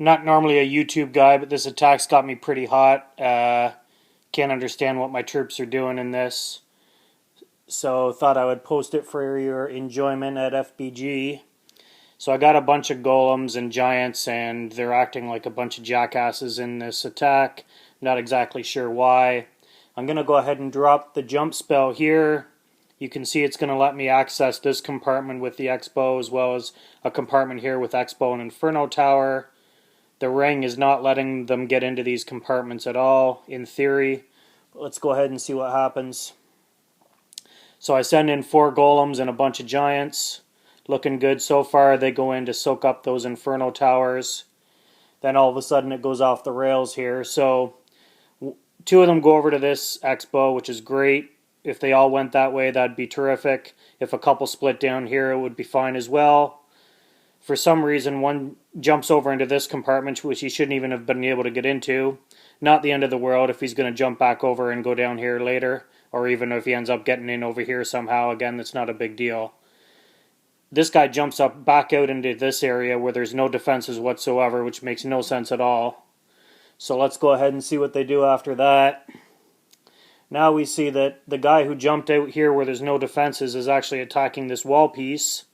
Not normally a YouTube guy, but this attack's got me pretty hot. Can't understand what my troops are doing in this. So thought I would post it for your enjoyment at FBG. So I got a bunch of golems and giants, and they're acting like a bunch of jackasses in this attack. Not exactly sure why. I'm going to go ahead and drop the jump spell here. You can see it's going to let me access this compartment with the X-Bow, as well as a compartment here with X-Bow and Inferno Tower. The ring is not letting them get into these compartments at all, in theory. But let's go ahead and see what happens. So I send in 4 golems and a bunch of giants. Looking good so far. They go in to soak up those Inferno Towers. Then all of a sudden it goes off the rails here. So 2 of them go over to this X-Bow, which is great. If they all went that way, that'd be terrific. If a couple split down here, it would be fine as well. For some reason, one jumps over into this compartment, which he shouldn't even have been able to get into. Not the end of the world if he's going to jump back over and go down here later. Or even if he ends up getting in over here somehow. Again, that's not a big deal. This guy jumps up back out into this area where there's no defenses whatsoever, which makes no sense at all. So let's go ahead and see what they do after that. Now we see that the guy who jumped out here where there's no defenses is actually attacking this wall piece.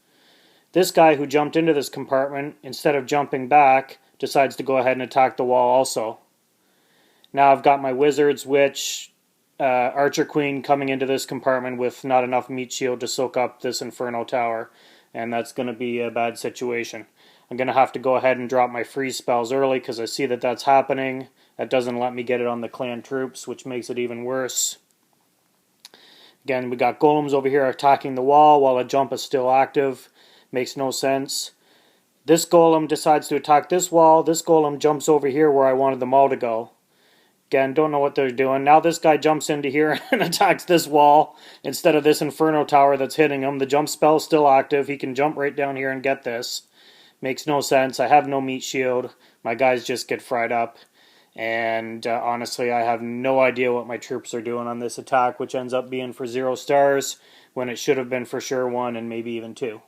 This guy who jumped into this compartment, instead of jumping back, decides to go ahead and attack the wall also. Now I've got my wizards, witch, archer queen coming into this compartment with not enough meat shield to soak up this Inferno Tower. And that's going to be a bad situation. I'm going to have to go ahead and drop my freeze spells early because I see that that's happening. That doesn't let me get it on the clan troops, which makes it even worse. Again, we got golems over here attacking the wall while the jump is still active. Makes no sense. This golem decides to attack this wall. This golem jumps over here where I wanted them all to go. Again, don't know what they're doing. Now this guy jumps into here and attacks this wall instead of this Inferno Tower that's hitting him. The jump spell is still active. He can jump right down here and get this. Makes no sense. I have no meat shield. My guys just get fried up. And honestly, I have no idea what my troops are doing on this attack, which ends up being for 0 stars when it should have been for sure 1 and maybe even 2.